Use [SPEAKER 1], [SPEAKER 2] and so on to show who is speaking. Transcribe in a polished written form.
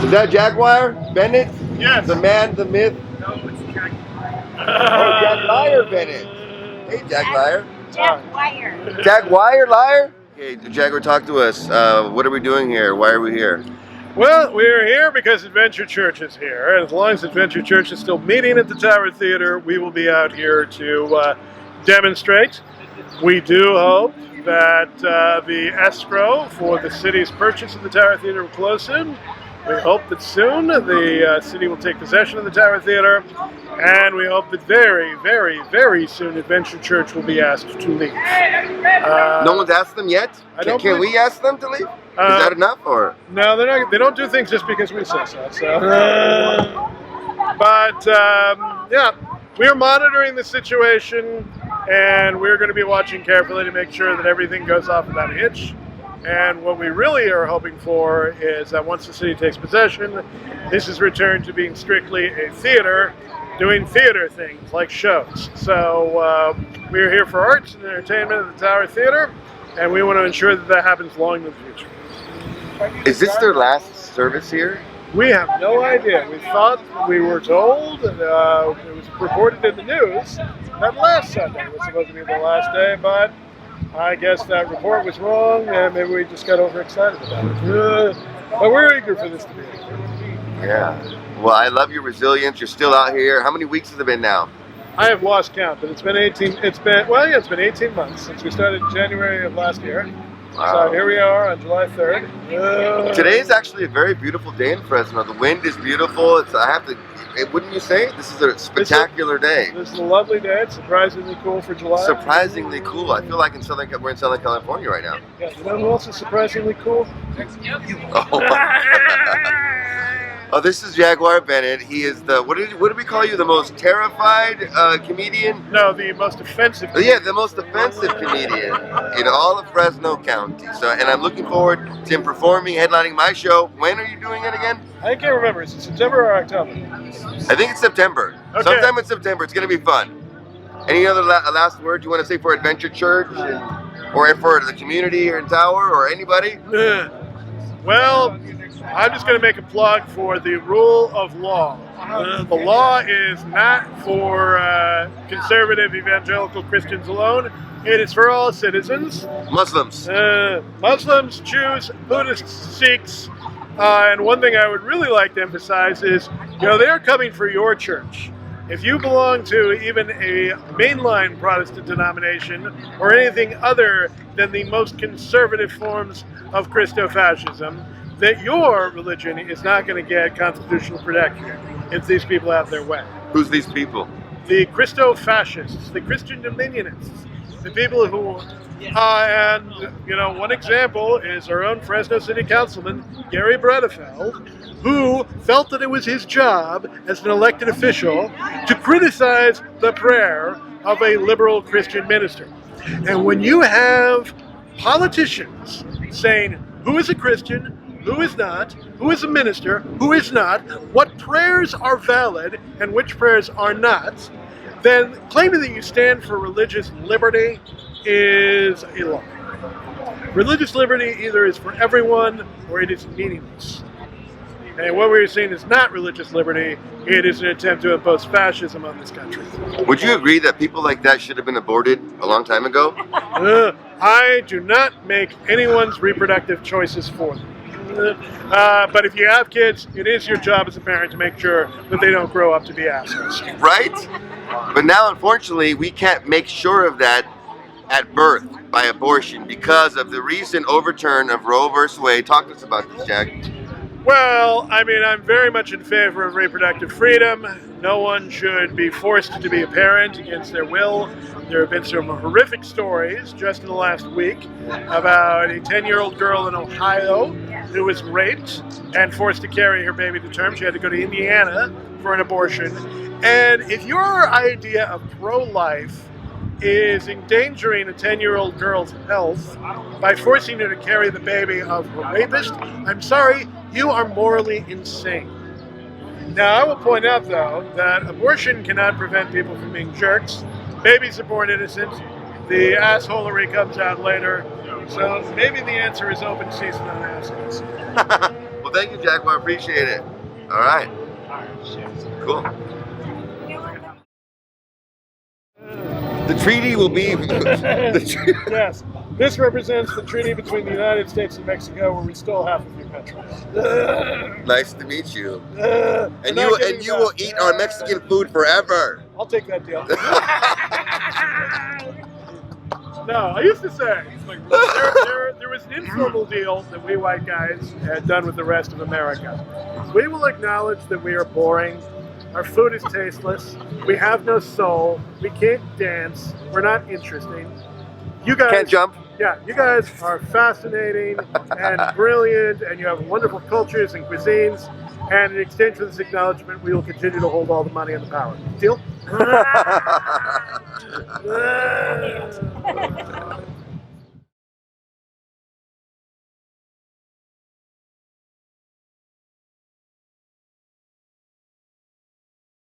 [SPEAKER 1] Is that Jaguar Bennett?
[SPEAKER 2] Yes.
[SPEAKER 1] The man, the myth?
[SPEAKER 2] No, it's Jaguar.
[SPEAKER 1] Oh, Jaguar Bennett. Hey, Jaguar.
[SPEAKER 3] Jaguar.
[SPEAKER 1] Jaguar, liar? Okay, Jaguar, talk to us. What are we doing here? Why are we here?
[SPEAKER 2] Well, we're here because Adventure Church is here. And as long as Adventure Church is still meeting at the Tower Theater, we will be out here to demonstrate. We do hope that the escrow for the city's purchase of the Tower Theater will close soon. We hope that soon the city will take possession of the Tower Theater, and we hope that very, very, very soon Adventure Church will be asked to leave.
[SPEAKER 1] No one's asked them yet? Can we ask them to leave? Is that enough, or?
[SPEAKER 2] No, they're not. They don't do things just because we say so. Yeah, we're monitoring the situation, and we're going to be watching carefully to make sure that everything goes off without a hitch. And what we really are hoping for is that once the city takes possession, this is returned to being strictly a theater, doing theater things like shows. So we're here for arts and entertainment at the Tower Theater, and we want to ensure that that happens long in the future.
[SPEAKER 1] Is this their last service here?
[SPEAKER 2] We have no idea. We thought, we were told, and it was reported in the news that last Sunday was supposed to be the last day, but I guess that report was wrong, and maybe we just got overexcited about it. But we're eager for this to be.
[SPEAKER 1] Yeah. Well, I love your resilience. You're still out here. How many weeks has it been now?
[SPEAKER 2] I have lost count, but it's been 18. It's been 18 months since we started in January of last year.
[SPEAKER 1] Wow.
[SPEAKER 2] So here we are on July 3rd.
[SPEAKER 1] Today is actually a very beautiful day in Fresno. The wind is beautiful. Wouldn't you say? This is a spectacular day.
[SPEAKER 2] This is a lovely day. It's surprisingly cool for July.
[SPEAKER 1] Surprisingly cool. I feel like we're in Southern California right now.
[SPEAKER 2] Yeah, you know who else is surprisingly cool?
[SPEAKER 1] Oh, this is Jaguar Bennett. He is the, what did we call you? The most terrified comedian?
[SPEAKER 2] No, the most offensive.
[SPEAKER 1] Yeah, the most offensive comedian in all of Fresno County. So, and I'm looking forward to him performing, headlining my show. When are you doing it again?
[SPEAKER 2] I can't remember. Is it September or October?
[SPEAKER 1] I think it's September.
[SPEAKER 2] Okay.
[SPEAKER 1] Sometime in September. It's going to be fun. Any other last words you want to say for Adventure Church, or for the community here in Tower, or anybody?
[SPEAKER 2] Well, I'm just going to make a plug for the rule of law. The law is not for conservative evangelical Christians alone. It is for all citizens.
[SPEAKER 1] Muslims.
[SPEAKER 2] Muslims, Jews, Buddhists, Sikhs. And one thing I would really like to emphasize is, they're coming for your church. If you belong to even a mainline Protestant denomination or anything other than the most conservative forms of Christo-fascism, that your religion is not going to get constitutional protection if these people have their way.
[SPEAKER 1] Who's these people?
[SPEAKER 2] The Christo-fascists, the Christian dominionists, the people who, one example is our own Fresno City Councilman, Gary Bredefeld, who felt that it was his job as an elected official to criticize the prayer of a liberal Christian minister. And when you have politicians saying who is a Christian, who is not, who is a minister, who is not, what prayers are valid and which prayers are not, then claiming that you stand for religious liberty is a lie. Religious liberty either is for everyone or it is meaningless. And what we're seeing is not religious liberty, it is an attempt to impose fascism on this country.
[SPEAKER 1] Would you agree that people like that should have been aborted a long time ago?
[SPEAKER 2] I do not make anyone's reproductive choices for them. But if you have kids, it is your job as a parent to make sure that they don't grow up to be assholes.
[SPEAKER 1] Right? But now, unfortunately, we can't make sure of that at birth by abortion because of the recent overturn of Roe versus Wade. Talk to us about this, Jack.
[SPEAKER 2] Well, I'm very much in favor of reproductive freedom. No one should be forced to be a parent against their will. There have been some horrific stories just in the last week about a 10-year-old girl in Ohio who was raped and forced to carry her baby to term. She had to go to Indiana for an abortion. And if your idea of pro-life is endangering a 10-year-old girl's health by forcing her to carry the baby of her rapist, I'm sorry, you are morally insane. Now, I will point out, though, that abortion cannot prevent people from being jerks. Babies are born innocent. The assholery comes out later. So maybe the answer is open season on assholes.
[SPEAKER 1] Well, Well, thank you, Jaguar. Appreciate it. All right. Cool. The treaty will be.
[SPEAKER 2] Yes. This represents the treaty between the United States and Mexico, where we stole half of your country.
[SPEAKER 1] Nice to meet you.
[SPEAKER 2] We're
[SPEAKER 1] And
[SPEAKER 2] not
[SPEAKER 1] you
[SPEAKER 2] getting
[SPEAKER 1] will
[SPEAKER 2] back.
[SPEAKER 1] eat our Mexican food forever.
[SPEAKER 2] I'll take that deal. No, I used to say there was an informal deal that we white guys had done with the rest of America. We will acknowledge that we are boring. Our food is tasteless. We have no soul. We can't dance. We're not interesting. You guys
[SPEAKER 1] Can't jump.
[SPEAKER 2] Yeah, you guys are fascinating and brilliant, and you have wonderful cultures and cuisines. And in exchange for this acknowledgement, we will continue to hold all the money and the power. Deal?